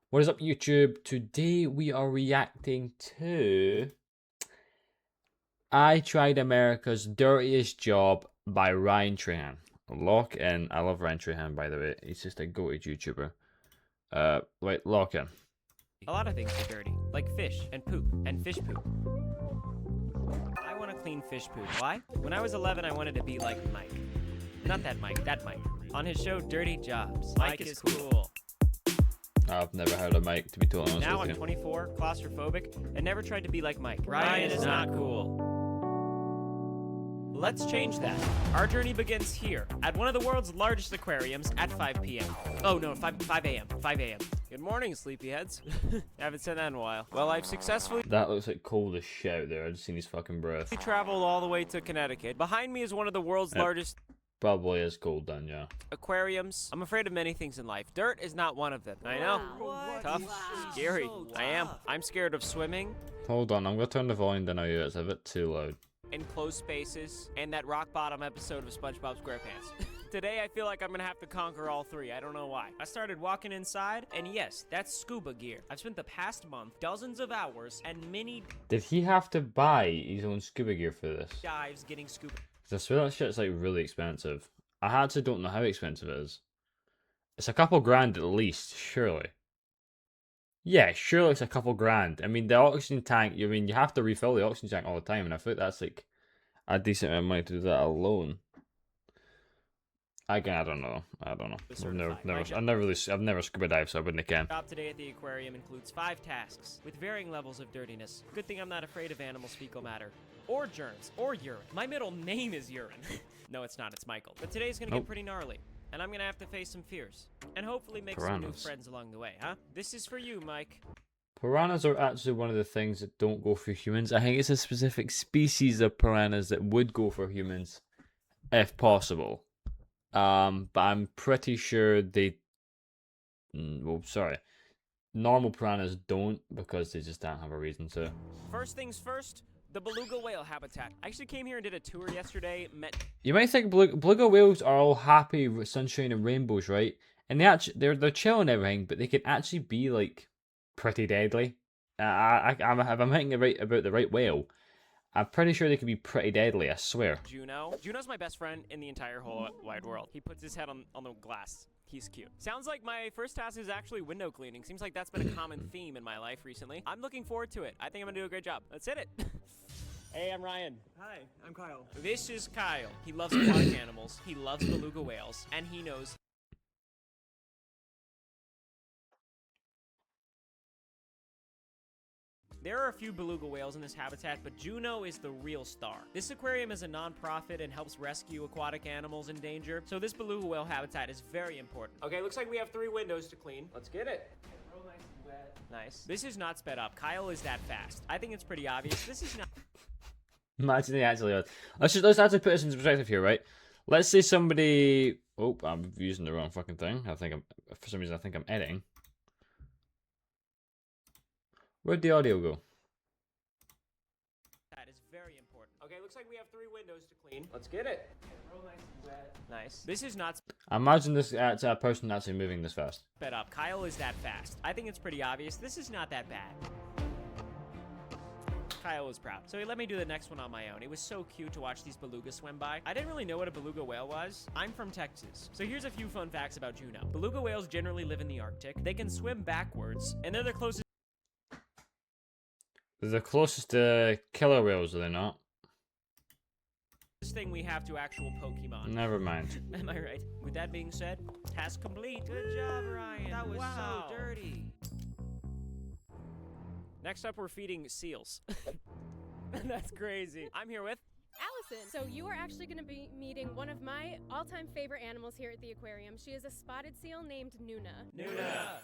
What is up, YouTube? Today we are reacting to I Tried America's Dirtiest Job by Ryan Trahan. Lock in. I love Ryan Trahan, by the way. He's just a goated YouTuber. Wait, lock in. A lot of things are dirty, like fish and poop and fish poop. I want to clean fish poop. Why? When I was 11, I wanted to be like Mike. Not that Mike, that Mike. On his show, Dirty Jobs. Mike is cool. I've never heard of Mike, to be totally honest Now with I'm you. 24, claustrophobic, and never tried to be like Mike. Ryan is not cool. Let's change that. Our journey begins here, at one of the world's largest aquariums at 5 p.m. Oh no, 5 a.m. 5 a.m. Good morning, sleepyheads. Haven't said that in a while. Well, I've successfully That looks like cold as shit out there. I just seen his fucking breath. traveled all the way to Connecticut. Behind me is one of the world's largest Probably is cold then, yeah. aquariums. I'm afraid of many things in life. Dirt is not one of them. I know. Tough. Scary. I am. I'm scared of swimming, Hold on, I'm gonna turn the volume down here. It's a bit too loud. enclosed spaces, and that rock bottom episode of SpongeBob SquarePants. Today, I feel like I'm gonna have to conquer all three. I don't know why. I started walking inside, and yes, that's scuba gear. I've spent the past month dozens of hours and many Did he have to buy his own scuba gear for this? dives getting scuba. I swear that shit's like really expensive. I actually don't know how expensive it is. It's a couple grand at least, surely. Yeah, surely it's a couple grand. I mean, the oxygen tank, you have to refill the oxygen tank all the time, and I feel like that's like a decent amount of money to do that alone. Again, I don't know. I've never scuba dived, so I wouldn't can. Job today at the aquarium includes 5 tasks with varying levels of dirtiness. Good thing I'm not afraid of animals' fecal matter. Or germs. Or urine. My middle name is Urine. No, it's not. It's Michael. But today's gonna get pretty gnarly. And I'm gonna have to face some fears. And hopefully make some new Piranhas. friends along the way, huh? This is for you, Mike. Piranhas are actually one of the things that don't go for humans. I think it's a specific species of piranhas that would go for humans, if possible. But I'm pretty sure normal piranhas don't, because they just don't have a reason to. First things first, the beluga whale habitat. I actually came here and did a tour yesterday, met You might think beluga whales are all happy with sunshine and rainbows, right? And they're chill and everything, but they can actually be like pretty deadly. If I'm thinking about the right whale, I'm pretty sure they can be pretty deadly. I swear. Juno. Juno's my best friend in the entire whole wide world. He puts his head on the glass. He's cute. Sounds like my first task is actually window cleaning. Seems like that's been a common theme in my life recently. I'm looking forward to it. I think I'm gonna do a great job. Let's hit it. Hey, I'm Ryan. Hi, I'm Kyle. This is Kyle. He loves aquatic animals. He loves beluga whales, and he knows there are a few beluga whales in this habitat, but Juno is the real star. This aquarium is a non-profit and helps rescue aquatic animals in danger, so this beluga whale habitat is very important. Okay, looks like we have 3 windows to clean. Let's get it. Real nice and wet. Nice. This is not sped up. Kyle is that fast. I think it's pretty obvious. This is not... Imagine they actually are. Let's actually put this into perspective here, right? Let's say somebody. Oh, I'm using the wrong fucking thing. For some reason I think I'm editing. Where'd the audio go? That is very important. Okay, looks like we have 3 windows to clean. Let's get it. Real nice and wet. Nice. This is not Imagine this a person actually moving this fast. sped up. Kyle is that fast. I think it's pretty obvious. This is not that bad. Kyle was proud. So he let me do the next one on my own. It was so cute to watch these belugas swim by. I didn't really know what a beluga whale was. I'm from Texas. So here's a few fun facts about Juno. Beluga whales generally live in the Arctic. They can swim backwards, and they're the closest They're the closest to killer whales, are they not? thing we have to actual Pokemon. Never mind. Am I right? With that being said, task complete. Good job, Ryan. That was so dirty. Next up, we're feeding seals. That's crazy. I'm here with... Allison, so you are actually going to be meeting one of my all-time favorite animals here at the aquarium. She is a spotted seal named Nuna. Nuna.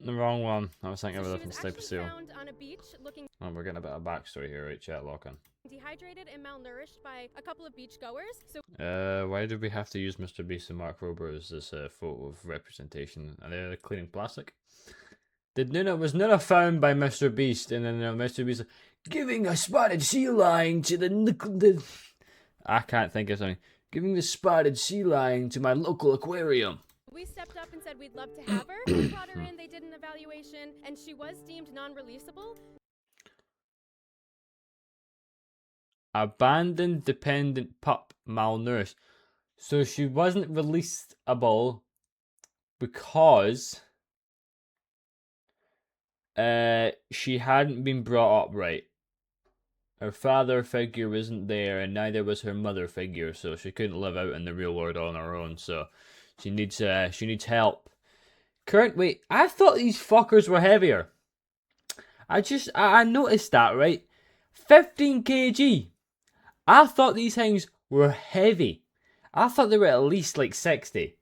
The wrong one. I was thinking of a She different was type of actually seal. found on a beach looking Oh, we're getting a bit of backstory here, right? Chat, lock in. dehydrated and malnourished by a couple of beach goers. So Why did we have to use Mr. Beast and Mark Rober as this photo of representation? Are they cleaning plastic? Was Nuna found by Mr. Beast, and then Mr. Beast giving a spotted sea lion to the I can't think of something. Giving the spotted sea lion to my local aquarium. We stepped up and said we'd love to have her. We brought her in, they did an evaluation, and she was deemed non-releasable. Abandoned dependent pup malnourished. So she wasn't releasable because she hadn't been brought up right. Her father figure wasn't there, and neither was her mother figure, so she couldn't live out in the real world on her own. So she needs help. Wait, I thought these fuckers were heavier. I noticed that, right? 15 kg. I thought these things were heavy. I thought they were at least like 60.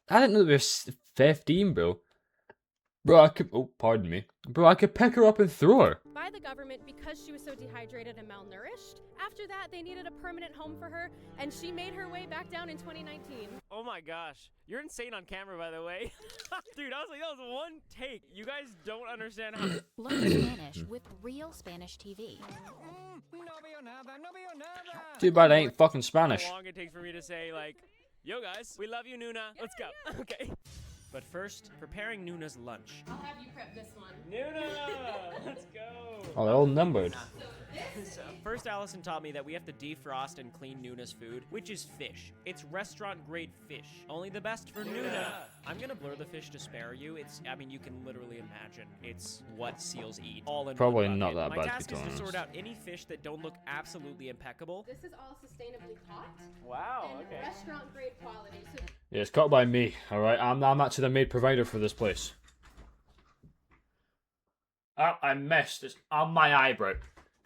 I didn't know they were 15, bro. Bro, pardon me. Bro, I could pick her up and throw her. By the government because she was so dehydrated and malnourished. After that, they needed a permanent home for her, and she made her way back down in 2019. Oh my gosh. You're insane on camera, by the way. Dude, I was like, that was one take. You guys don't understand how... Learn Spanish with real Spanish TV. Too bad I ain't fucking Spanish. How long it takes for me to say, like, yo guys, we love you, Nuna. Let's go. Okay. But first, preparing Nuna's lunch. I'll have you prep this one. Nuna! Let's go! Oh, they're all numbered. First, Allison taught me that we have to defrost and clean Nuna's food, which is fish. It's restaurant-grade fish. Only the best for Nuna. I'm gonna blur the fish to spare you. You can literally imagine. It's what seals eat. All in Probably one not bucket. that My bad, task to is be to sort honest. out any fish that don't look absolutely impeccable. This is all sustainably caught Wow, and restaurant-grade quality. So Yeah, it's caught by me, alright? I'm actually the main provider for this place. Oh, I missed. It's on my eyebrow.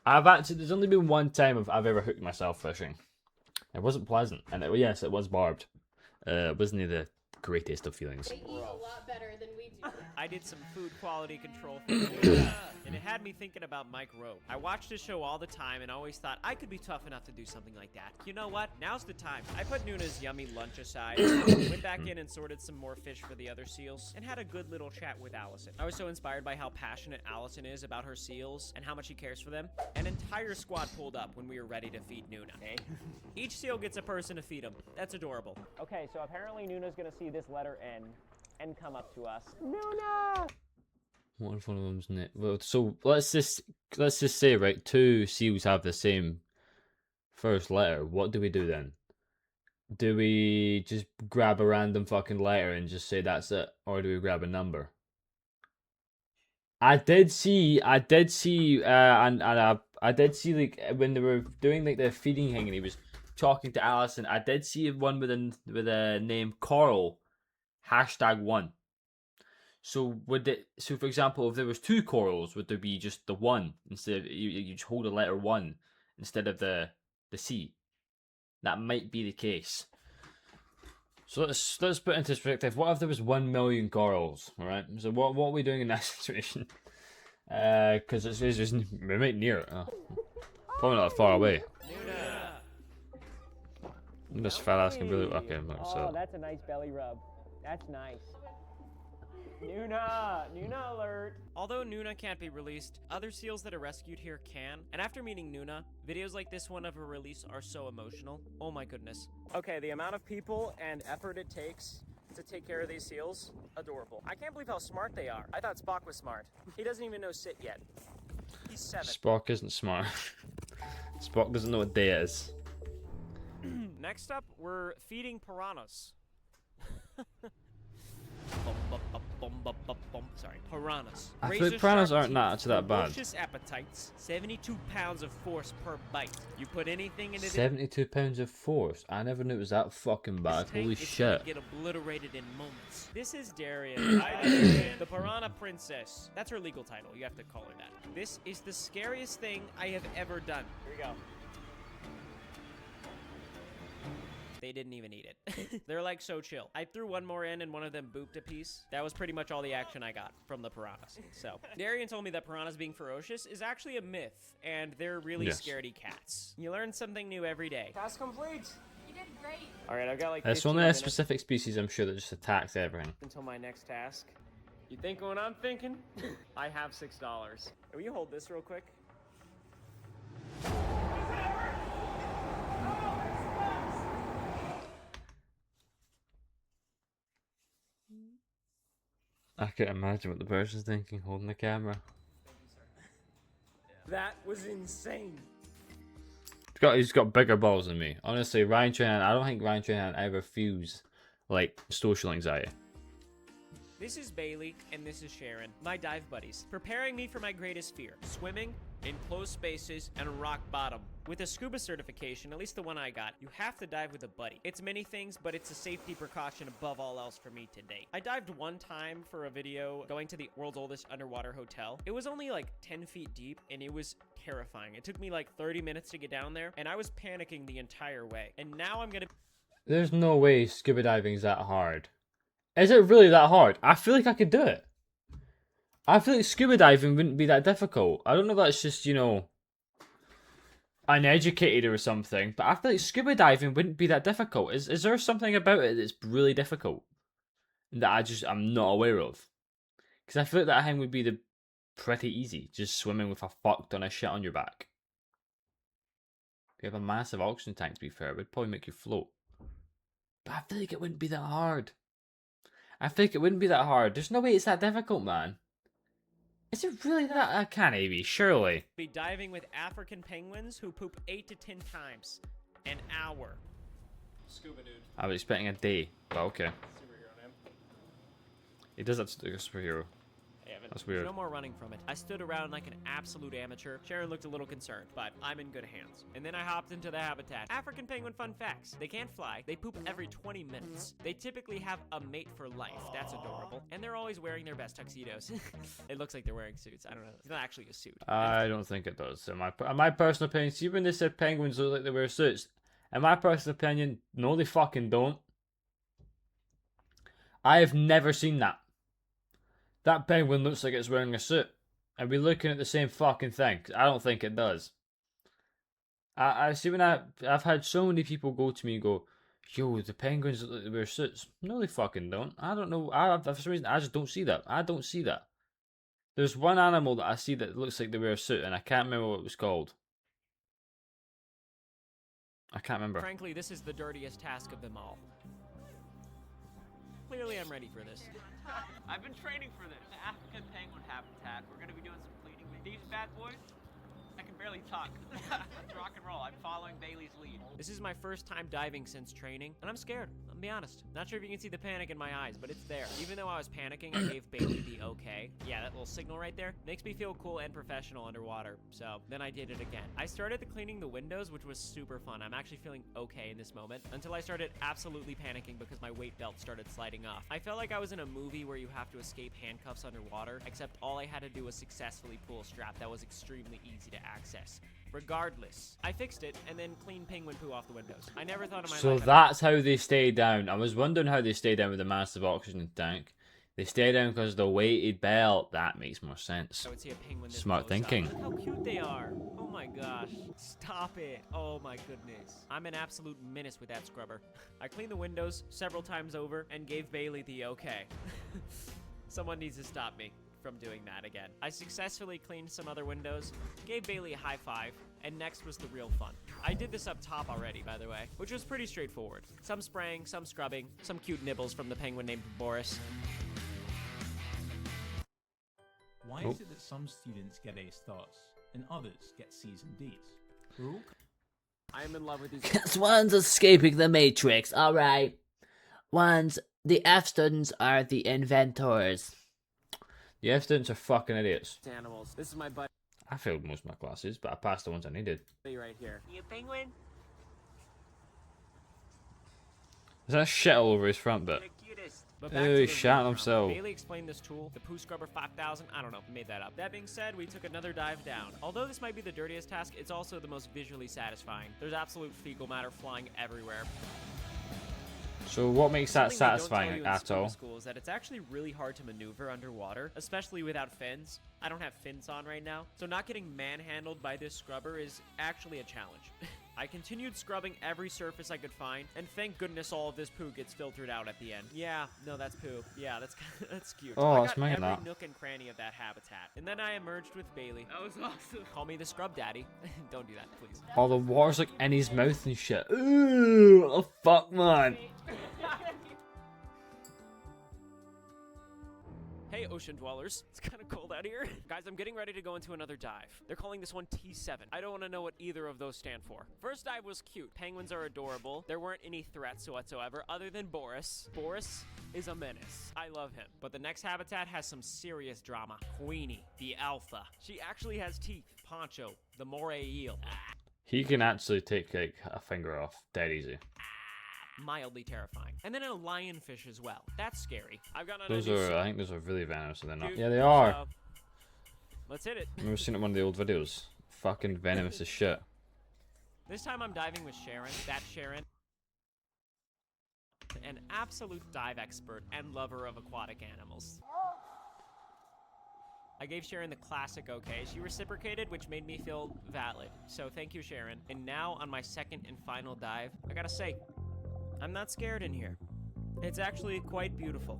There's only been one time I've ever hooked myself fishing. It wasn't pleasant, and yes, it was barbed. It wasn't the greatest of feelings. they eat a lot better than we do. I did some food quality control for Nuna, and it had me thinking about Mike Rowe. I watched his show all the time and always thought I could be tough enough to do something like that. You know what? Now's the time. I put Nuna's yummy lunch aside, went back in and sorted some more fish for the other seals, and had a good little chat with Allison. I was so inspired by how passionate Allison is about her seals and how much she cares for them. An entire squad pulled up when we were ready to feed Nuna. Each seal gets a person to feed him. That's adorable. Okay, so apparently Nuna's gonna see this letter N and come up to us. Nuna! What if one of them's net? Well, so let's just say, right, two seals have the same first letter. What do we do then? Do we just grab a random fucking letter and just say that's it, or do we grab a number? I did see, I did see like when they were doing like the feeding thing, and he was talking to Allison. I did see one with a name Coral, #1. So so for example, if there was two corals, would there be just the one instead of you just hold a letter 1 instead of the C? That might be the case. So let's put into perspective. What if there was 1 million corals? All right. So what are we doing in that situation? Because it's just we're right near it. Probably not far away. This fella's can really okay. Oh, So that's a nice belly rub. That's nice. Nuna alert. Although Nuna can't be released, other seals that are rescued here can. And after meeting Nuna, videos like this one of her release are so emotional. Oh my goodness. Okay, the amount of people and effort it takes to take care of these seals, adorable. I can't believe how smart they are. I thought Spock was smart. He doesn't even know sit yet. He's 7. Spock isn't smart. Spock doesn't know what day it is. Next up, we're feeding piranhas. Sorry, piranhas. I think Razor piranhas sharp aren't teeth, actually that bad. ferocious appetites, 72 pounds of force per bite. You put anything into 72 pounds of force. I never knew it was that fucking bad. Holy shit. Get obliterated in moments. This is Darian, the piranha princess. That's her legal title. You have to call her that. This is the scariest thing I have ever done. Here we go. They didn't even eat it. They're like so chill. I threw one more in and one of them booped a piece. That was pretty much all the action I got from the piranhas. So, Darian told me that piranhas being ferocious is actually a myth, and they're really scaredy cats. You learn something new every day. Task complete. You did great. All right, I've got like It's 15 only a minutes specific species, I'm sure, that just attacks everything. until my next task. You think what I'm thinking? I have $6. Will you hold this real quick? I can't imagine what the person's thinking holding the camera. That was insane. He's got bigger balls than me. Honestly, Ryan Trahan, I don't think Ryan Trahan ever feels like social anxiety. This is Bailey, and this is Sharon, my dive buddies, preparing me for my greatest fear, swimming in closed spaces and rock bottom. With a scuba certification, at least the one I got, you have to dive with a buddy. It's many things, but it's a safety precaution above all else for me to date. I dived one time for a video going to the world's oldest underwater hotel. It was only like 10 feet deep, and it was terrifying. It took me like 30 minutes to get down there, and I was panicking the entire way. And now I'm gonna... There's no way scuba diving is that hard. Is it really that hard? I feel like I could do it. I feel like scuba diving wouldn't be that difficult. I don't know if that's just, you know, uneducated or something, but I feel like scuba diving wouldn't be that difficult. Is there something about it that's really difficult that I'm not aware of? Because I feel like that thing would be pretty easy, just swimming with a fuck ton of shit on your back. If you have a massive oxygen tank, to be fair, it would probably make you float. But I feel like it wouldn't be that hard. There's no way it's that difficult, man. Is it really that? I can't be, surely. Be diving with African penguins who poop 8 to 10 times an hour. Scuba dude. I was expecting a day, but okay. Superhero name. He does that to the superhero. That's weird. No more running from it. I stood around like an absolute amateur. Sharon looked a little concerned, but I'm in good hands. And then I hopped into the habitat. African penguin fun facts. They can't fly. They poop every 20 minutes. They typically have a mate for life. That's adorable. And they're always wearing their best tuxedos. It looks like they're wearing suits. I don't know. It's not actually a suit. I don't think it does. In my personal opinion, see when they said penguins look like they wear suits, in my personal opinion, no they fucking don't. I have never seen that. That penguin looks like it's wearing a suit. And we're looking at the same fucking thing. I don't think it does. I see when I've had so many people go to me and go, yo, the penguins look like they wear suits. No, they fucking don't. I don't know. For some reason, I just don't see that. I don't see that. There's one animal that I see that looks like they wear a suit, and I can't remember what it was called. I can't remember. Frankly, this is the dirtiest task of them all. Clearly, I'm ready for this. I've been training for this. The African penguin habitat. We're gonna be doing some cleaning with these bad boys. I can barely talk. Let's rock and roll. I'm following Bailey's lead. This is my first time diving since training, and I'm scared. I'll be honest. Not sure if you can see the panic in my eyes, but it's there. Even though I was panicking, I gave Bailey the okay. Yeah, that little signal right there makes me feel cool and professional underwater. So then I did it again. I started cleaning the windows, which was super fun. I'm actually feeling okay in this moment until I started absolutely panicking because my weight belt started sliding off. I felt like I was in a movie where you have to escape handcuffs underwater, except all I had to do was successfully pull a strap that was extremely easy to access. Regardless, I fixed it and then cleaned penguin poo off the windows. I never thought of my So life. that's how they stay down. I was wondering how they stay down with a massive oxygen tank. They stay down because of the weighted belt. That makes more sense. I would see a penguin this Smart close up. thinking. Look how cute they are. Oh my gosh. Stop it. Oh my goodness. I'm an absolute menace with that scrubber. I cleaned the windows several times over and gave Bailey the okay. Someone needs to stop me from doing that again. I successfully cleaned some other windows, gave Bailey a high five, and next was the real fun. I did this up top already, by the way, which was pretty straightforward. Some spraying, some scrubbing, some cute nibbles from the penguin named Boris. Why is it that some students get A stars and others get C's and D's? We're all I am in love with these. Because one's escaping the Matrix, alright. The F students are the inventors. The F students are fucking idiots. Animals. This is my buddy I failed most of my classes, but I passed the ones I needed. right here. You penguin? Is that shit all over his front bit? The cutest. But Ew, back to he the shat real himself. Bailey explained this tool, the Poo Scrubber 5000. I don't know, made that up. That being said, we took another dive down. Although this might be the dirtiest task, it's also the most visually satisfying. There's absolute fecal matter flying everywhere. So what makes that Something they don't tell satisfying you in at scuba all? school is that it's actually really hard to maneuver underwater, especially without fins. I don't have fins on right now, so not getting manhandled by this scrubber is actually a challenge. I continued scrubbing every surface I could find, and thank goodness all of this poo gets filtered out at the end. Yeah, no, that's poo. Yeah, that's cute. Oh, I it's got making every that. nook and cranny of that habitat, and then I emerged with Bailey. That was awesome. Call me the scrub daddy. Don't do that, please. Oh, the water's like in his mouth and shit. Ooh, oh fuck, man. Hey, ocean dwellers. It's kind of cold out here. Guys, I'm getting ready to go into another dive. They're calling this one T7. I don't want to know what either of those stand for. First dive was cute. Penguins are adorable. There weren't any threats whatsoever other than Boris. Boris is a menace. I love him. But the next habitat has some serious drama. Queenie, the alpha. She actually has teeth. Poncho, the moray eel. He can actually take like a finger off, dead easy. Mildly terrifying. And then a lionfish as well. That's scary. I've got Those are, I think those are really venomous, are they not? Dude, Yeah, they are. so, let's hit it. I've never seen it in one of the old videos. Fucking venomous as shit. This time I'm diving with Sharon. That Sharon. An absolute dive expert and lover of aquatic animals. I gave Sharon the classic okay. She reciprocated, which made me feel valid. So thank you, Sharon. And now on my second and final dive, I gotta say, I'm not scared in here. It's actually quite beautiful.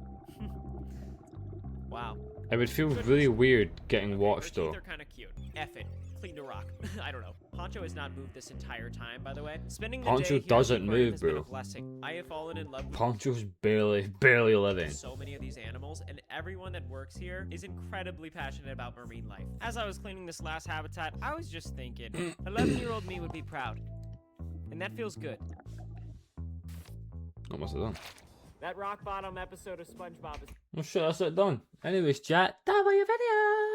Wow. It would feel really weird getting watched Her though. teeth are kind of cute. F it. Clean to rock. I don't know. Poncho has not moved this entire time, by the way. Spending the Poncho day here at the doesn't aquarium move, has been bro. a blessing. I have fallen in love with Poncho's barely living. so many of these animals, and everyone that works here is incredibly passionate about marine life. As I was cleaning this last habitat, I was just thinking, 11-year-old me would be proud. And that feels good. Almost done. That rock bottom episode of SpongeBob is Well, shit, that's it done. Anyways, chat, that was your video.